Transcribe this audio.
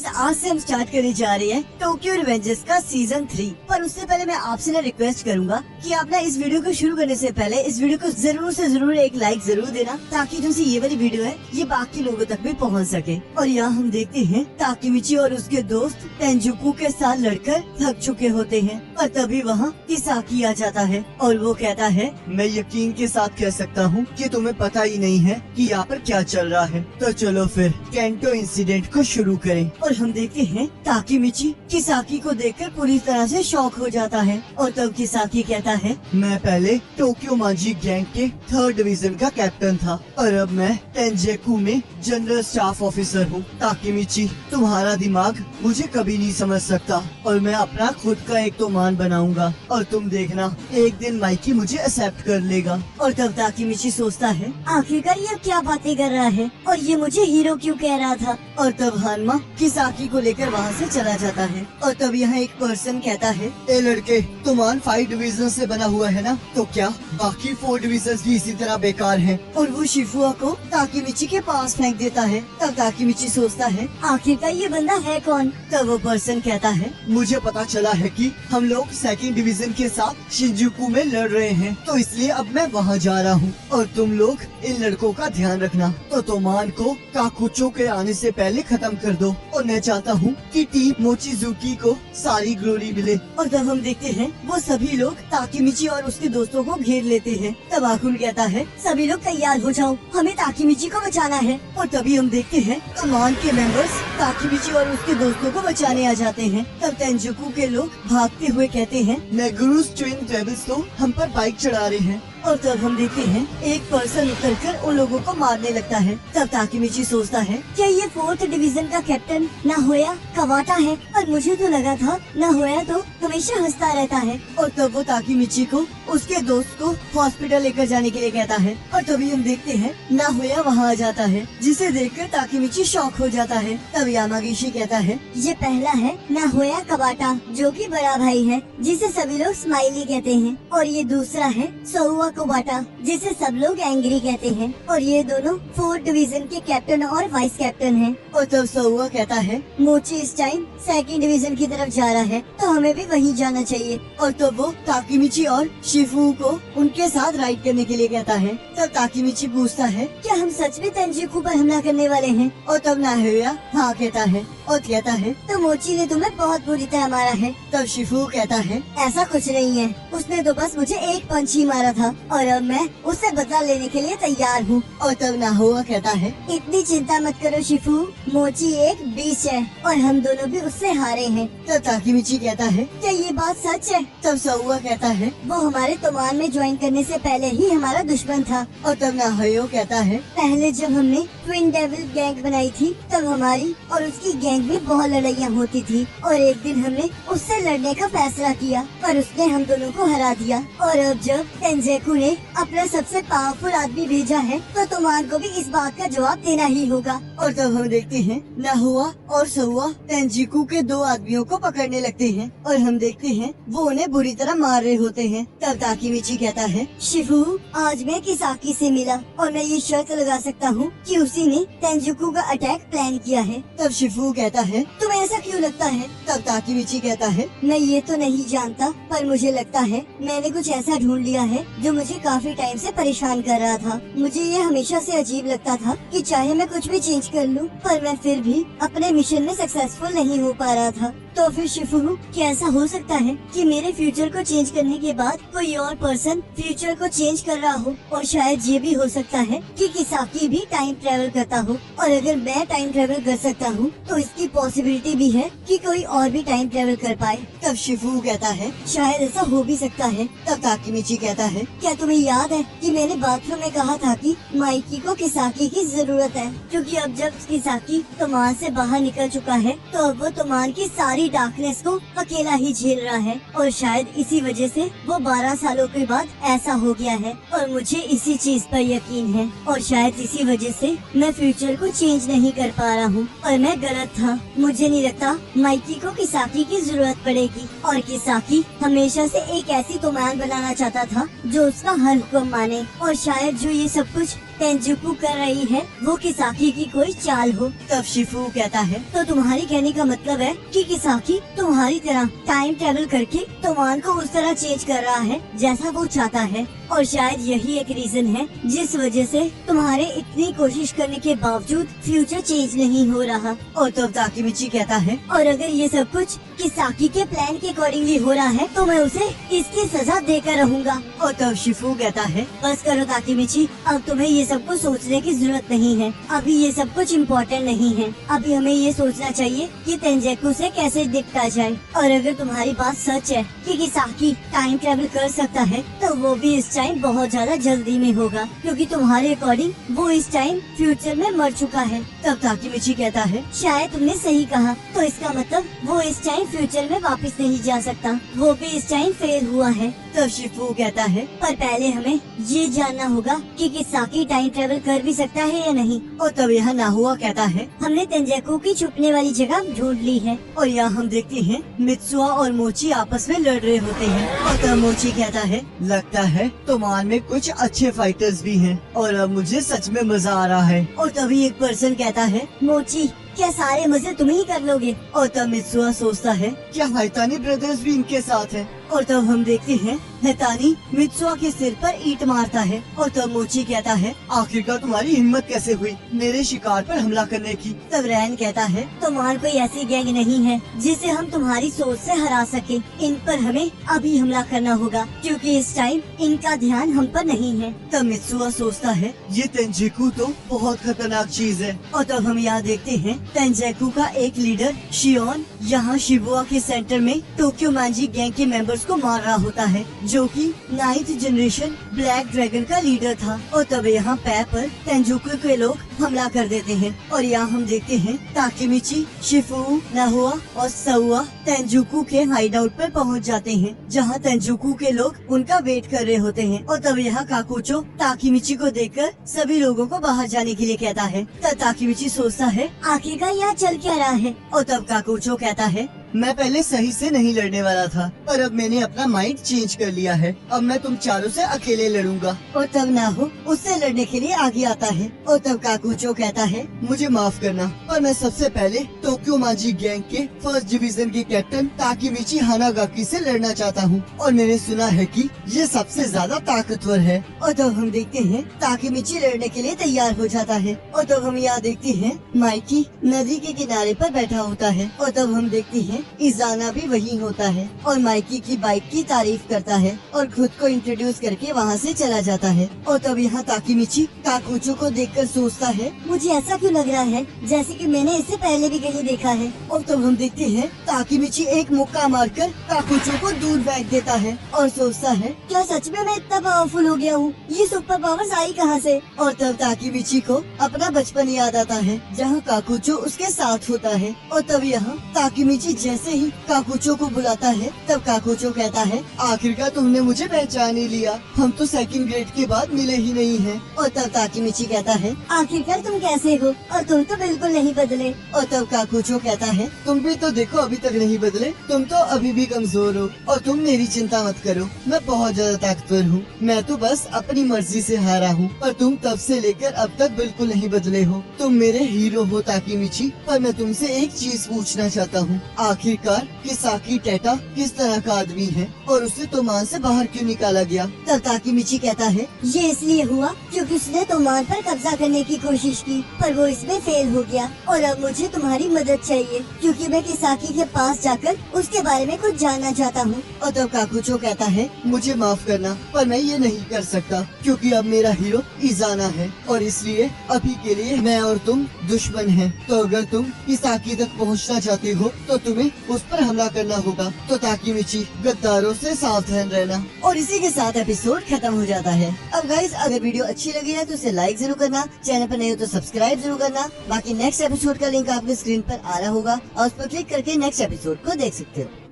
Guys आज से हम स्टार्ट करने जा रहे हैं टोक्यो रिवेंजर्स का सीजन 3। पर उससे पहले मैं आपसे ना रिक्वेस्ट करूंगा कि आप ना इस वीडियो को शुरू करने से पहले इस वीडियो को जरूर से जरूर एक लाइक जरूर देना, ताकि जो सी ये वाली वीडियो है ये बाकी लोगों तक भी पहुंच सके। और यहाँ हम देखते हैं ताकेमिची और उसके दोस्त तेंजुकु के साथ लड़कर थक चुके होते हैं और तभी वहाँ किसाकी आ जाता है और वो कहता है, मैं यकीन के साथ कह सकता हूँ कि तुम्हें पता ही नहीं है कि यहाँ पर क्या चल रहा है। तो चलो फिर केंटो इंसिडेंट को शुरू करें। और हम देखते हैं ताकेमिची किसाकी को देखकर पूरी तरह से शॉक हो जाता है और तब किसाकी कहता है, मैं पहले टोक्यो मांजी गैंग के 3rd डिवीजन का कैप्टन था और अब मैं तेंजेकु में जनरल स्टाफ ऑफिसर हूँ। ताकेमिची, तुम्हारा दिमाग मुझे कभी नहीं समझ सकता और मैं अपना खुद का एक तो मान बनाऊंगा और तुम देखना एक दिन माइकी मुझे एक्सेप्ट कर लेगा। और तब ताकेमिची सोचता है, आखिरकार ये क्या बातें कर रहा है और ये मुझे हीरो क्यों कह रहा था। और तब हानमा किसाकी को लेकर वहाँ से चला जाता है और तब यहाँ एक पर्सन कहता है, ए लड़के, तुमान 5 डिवीजन से बना हुआ है ना, तो क्या बाकी 4 डिवीजन भी इसी तरह बेकार हैं? और वो शिफुआ को ताकेमिची के पास फेंक देता है। तब ताकेमिची सोचता है, आखिरकार ये बंदा है कौन। तब वो पर्सन कहता है, मुझे पता चला है कि हम लोग 2nd डिवीजन के साथ शिंजुकू में लड़ रहे हैं, तो इसलिए अब मैं वहाँ जा रहा हूँ और तुम लोग इन लड़कों का ध्यान रखना। तो तोमान को काकुचो के आने से पहले खत्म कर दो और मैं चाहता हूँ कि टीम मोचिजुकी को सारी ग्लोरी मिले। और तब हम देखते हैं वो सभी लोग ताकेमिची और उसके दोस्तों को घेर लेते हैं। तब आकुन कहता है, सभी लोग तैयार हो जाओ, हमें ताकेमिची को बचाना है। और तभी हम देखते हैं तोमान के मेंबर्स ताकेमिची और उसके दोस्तों को बचाने आ जाते हैं। तब तेंजुकु के लोग भागते हुए कहते हैं, नेगुरुस ट्विन डेविल्स तो हम पर बाइक चढ़ा रहे हैं। और तब हम देखते हैं एक पर्सन उतरकर उन लोगों को मारने लगता है। तब ताकेमिची सोचता है, क्या ये 4th डिवीजन का कैप्टन नाहोया कवाटा है। और मुझे तो लगा था नाहोया तो हमेशा हंसता रहता है। और तब वो ताकेमिची को उसके दोस्त को हॉस्पिटल लेकर जाने के लिए कहता है। और तभी हम देखते हैं नाहोया वहाँ आ जाता है, जिसे देखकर ताकेमिची शॉक हो जाता है। तब यामागिशी कहता है, ये पहला है नाहोया कवाटा जो कि बड़ा भाई है, जिसे सभी लोग स्माइली कहते हैं। और ये दूसरा है सोहुआ कोबाटा, जिसे सब लोग एंग्री कहते हैं। और ये दोनों 4th डिवीजन के कैप्टन और वाइस कैप्टन हैं। और तब सोहुआ कहता है, मोची इस टाइम 2nd डिवीजन की तरफ जा रहा है, तो हमें भी वहीं जाना चाहिए। और तब वो ताकेमिची और शिफू को उनके साथ राइड करने के लिए कहता है। तब ताकेमिची पूछता है, क्या हम सच में तेंजुकु पर हमला करने वाले हैं। और तब नाहोया हाँ कहता है और कहता है, तो मोची ने तुम्हें बहुत बुरी तरह मारा है। तब शिफू कहता है, ऐसा कुछ नहीं है, उसने तो बस मुझे एक पंच ही मारा था और अब मैं उससे बदला लेने के लिए तैयार हूँ। और तब नाहोया कहता है, इतनी चिंता मत करो शिफू, मोची एक बीच है और हम दोनों भी उससे हारे हैं। तब ताकेमिची कहता है, क्या ये बात सच है। तब सोहुआ कहता है, वो हमारे तोमान में ज्वाइन करने से पहले ही हमारा दुश्मन था। और तब नाहोया कहता है, पहले जब हमने ट्विन डेविल गैंग बनाई थी तब हमारी और उसकी गैंग में बहुत लड़ाइयाँ होती थी और एक दिन हमने उससे लड़ने का फैसला किया पर उसने हम दोनों को हरा दिया। और अब जब तेंजेकु ने अपना सबसे पावरफुल आदमी भेजा है तो तोमान को भी इस बात का जवाब देना ही होगा। और तब हम देखते हैं नाहोया और सोहुआ तेंजेकु के 2 आदमियों को पकड़ने लगते हैं और हम देखते हैं वो उन्हें बुरी तरह मार रहे होते हैं। तब ताकेमिची कहता है, शिफू, आज मैं किसाकी से मिला और मैं ये शर्त लगा सकता हूँ कि उसी ने तेंजुकु का अटैक प्लान किया है। तब शिफू कहता है, तुम्हें ऐसा क्यों लगता है। तब ताकेमिची कहता है, मैं ये तो नहीं जानता पर मुझे लगता है मैंने कुछ ऐसा ढूंढ लिया है जो मुझे काफी टाइम से परेशान कर रहा था। मुझे ये हमेशा से अजीब लगता था कि चाहे मैं कुछ भी चेंज कर लूं पर मैं फिर भी अपने मिशन में सक्सेसफुल नहीं हो पा रहा था। तो फिर शिफू, क्या ऐसा हो सकता है कि मेरे फ्यूचर को चेंज करने के बाद कोई और पर्सन फ्यूचर को चेंज कर रहा हो। और शायद ये भी हो सकता है कि किसाकी भी टाइम ट्रेवल करता हो और अगर मैं टाइम ट्रेवल कर सकता हूँ तो इसकी पॉसिबिलिटी भी है कि कोई और भी टाइम ट्रेवल कर पाए। तब शिफू कहता है, शायद ऐसा हो भी सकता है। तब ताकेमिची कहता है, क्या तुम्हें याद है कि मैंने बाथरूम में कहा था कि माइकी को किसाकी की जरूरत है, क्योंकि अब जब किसाकी तोमान से बाहर निकल चुका है तो अब वो तोमान की सारी डार्कनेस को अकेला ही झेल रहा है और शायद इसी वजह से वो 12 सालों के बाद ऐसा हो गया है। और मुझे इसी चीज पर यकीन है और शायद इसी वजह से मैं फ्यूचर को चेंज नहीं कर पा रहा हूँ और मैं गलत था। मुझे नहीं लगता माइकी को किसाकी की जरूरत पड़ेगी और किसाकी हमेशा से एक ऐसी तोमान बनाना चाहता था जो उसका हर हुक्म माने। और शायद जो ये सब कुछ तेंजुकु कर रही है वो किसाकी की कोई चाल हो। तब शिफू कहता है, तो तुम्हारी कहने का मतलब है कि किसाकी तुम्हारी तरह टाइम ट्रेवल करके तोमान को उस तरह चेंज कर रहा है जैसा वो चाहता है, और शायद यही एक रीजन है जिस वजह से तुम्हारे इतनी कोशिश करने के बावजूद फ्यूचर चेंज नहीं हो रहा। और तब ताकेमिची कहता है, और अगर ये सब कुछ किसाकी के प्लान के अकॉर्डिंगली हो रहा है तो मैं उसे इसकी सजा देकर रहूंगा। और तब शिफू कहता है, बस करो ताकेमिची, अब तुम्हें ये सब कुछ सोचने की जरूरत नहीं है। अभी ये सब कुछ इम्पोर्टेंट नहीं है। अभी हमें ये सोचना चाहिए कि तेंजेकु से कैसे निपटा जाए। और अगर तुम्हारी बात सच है कि किसाकी टाइम ट्रेवल कर सकता है तो वो भी इस टाइम बहुत ज्यादा जल्दी में होगा, क्योंकि तुम्हारे अकॉर्डिंग वो इस टाइम फ्यूचर में मर चुका है। तब ताकेमिची कहता है, शायद तुमने सही कहा, तो इसका मतलब वो इस टाइम फ्यूचर में वापस नहीं जा सकता, वो भी इस टाइम फेल हुआ है। तब शिफू कहता है, पर पहले हमें ये जानना होगा कि किसाकी टाइम ट्रेवल कर भी सकता है या नहीं। और तब यहाँ नाहुआ कहता है, हमने तेंजेकु की छुपने वाली जगह ढूंढ ली है। और यहाँ हम देखते हैं मित्सुआ और मोची आपस में लड़ रहे होते हैं। और तब मोची कहता है, लगता है तोमान में कुछ अच्छे फाइटर्स भी हैं और अब मुझे सच में मजा आ रहा है। और तभी एक पर्सन कहता है, मोची, क्या सारे मजे तुम ही कर लोगे? और तब मित्सुआ सोचता है, क्या हाइतानी ब्रदर्स भी इनके साथ हैं? और तब हम देखते हैं हैतानी मित्सुआ के सिर पर ईंट मारता है। और तब मोची कहता है, आखिरकार तुम्हारी हिम्मत कैसे हुई मेरे शिकार पर हमला करने की? तब रैन कहता है, तुम्हार कोई ऐसी गैंग नहीं है जिसे हम तुम्हारी सोच से हरा सके। इन पर हमें अभी हमला करना होगा, क्योंकि इस टाइम इनका ध्यान हम पर नहीं है। तब मित्सुआ सोचता है, ये तेंजेकु तो बहुत खतरनाक चीज है। और तब हम यहाँ देखते हैं तेंजेकु का एक लीडर शियोन यहाँ शिबुआ के सेंटर में टोक्यो मैजिक गैंग के मेंबर्स को मार रहा होता है, जो कि 9th जनरेशन ब्लैक ड्रैगन का लीडर था। और तब यहाँ पैर पर तेंजुकु के लोग हमला कर देते हैं। और यहाँ हम देखते हैं ताकेमिची, शिफू, नाहुआ और सउआ तेंजुकु के हाइड आउट पर पहुँच जाते हैं, जहाँ तेंजुकु के लोग उनका वेट कर रहे होते हैं। और तब यहाँ काकुचो ताकेमिची को देखकर सभी लोगों को बाहर जाने के लिए कहता है। तब ताकेमिची सोचता है, आखिरकार यहाँ चल क्या रहा है? और तब काकुचो कहता है, मैं पहले सही से नहीं लड़ने वाला था, पर अब मैंने अपना माइंड चेंज कर लिया है। अब मैं तुम चारों से अकेले लड़ूंगा। और तब नाहु उससे लड़ने के लिए आगे आता है। और तब काकुचो कहता है, मुझे माफ करना, पर मैं सबसे पहले टोक्यो मैजिक गैंग के 1st डिवीजन के कैप्टन ताकेमिची हानागाकी से लड़ना चाहता हूँ, और मैंने सुना है कि ये सबसे ज्यादा ताकतवर है। और तब हम देखते हैं ताकेमिची लड़ने के लिए तैयार हो जाता है। और तब हम यहाँ देखते हैं माइकी नदी के किनारे पर बैठा होता है। और तब हम देखते हैं इजाना भी वही होता है और माइकी की बाइक की तारीफ करता है और खुद को इंट्रोड्यूस करके वहाँ से चला जाता है। और तब यहाँ ताकेमिची काकुचो को देखकर सोचता है, मुझे ऐसा क्यों लग रहा है जैसे कि मैंने इससे पहले भी कहीं देखा है। और तब हम देखते हैं ताकेमिची एक मुक्का मारकर काकुचो को दूर फेंक देता है और सोचता है, क्या सच में मैं इतना पावरफुल हो गया हूँ? ये सुपर पावर्स आई कहाँ से? और तब ताकेमिची को अपना बचपन याद आता है, जहाँ काकुचो उसके साथ होता है। और तब यहाँ ताकेमिची जैसे ही काकुचो को बुलाता है, तब काकुचो कहता है, आखिरकार तुमने मुझे पहचान ही लिया, हम तो 2nd ग्रेड के बाद मिले ही नहीं हैं। और तब ताकेमिची कहता है, आखिरकार तुम कैसे हो? और तुम तो बिल्कुल नहीं बदले। और तब काकुचो कहता है, तुम भी तो देखो अभी तक नहीं बदले, तुम तो अभी भी कमजोर हो। और तुम मेरी चिंता मत करो, मैं बहुत ज्यादा ताकतवर हूँ, मैं तो बस अपनी मर्जी से हारा हूँ, पर तुम तब से लेकर अब तक बिल्कुल नहीं बदले हो। तुम मेरे हीरो हो ताकेमिची, पर मैं तुमसे एक चीज पूछना चाहता हूँ, आखिरकार किसाकी टेटा किस तरह का आदमी है और उसे तोमान से बाहर क्यों निकाला गया? तब ताकेमिची कहता है, ये इसलिए हुआ क्योंकि उसने तोमान पर कब्जा करने की कोशिश की, पर वो इसमें फेल हो गया। और अब मुझे तुम्हारी मदद चाहिए, क्योंकि मैं किसाकी के पास जाकर उसके बारे में कुछ जानना चाहता हूँ। और तब काकुचो कहता है, मुझे माफ करना, पर मैं ये नहीं कर सकता, क्योंकि अब मेरा हीरो इजाना है और इसलिए अभी के लिए मैं और तुम दुश्मन हैं। तो अगर तुम किसाकी तक पहुँचना चाहते हो तो तुम्हें उस पर हमला करना होगा। तो ताकेमिची, गद्दारों से सावधान रहना। और इसी के साथ एपिसोड खत्म हो जाता है। अब गाइस, अगर वीडियो अच्छी लगी है तो उसे लाइक जरूर करना, चैनल पर नहीं हो तो सब्सक्राइब जरूर करना। बाकी नेक्स्ट एपिसोड का लिंक आपके स्क्रीन पर आ रहा होगा और उस पर क्लिक करके नेक्स्ट एपिसोड को देख सकते हो।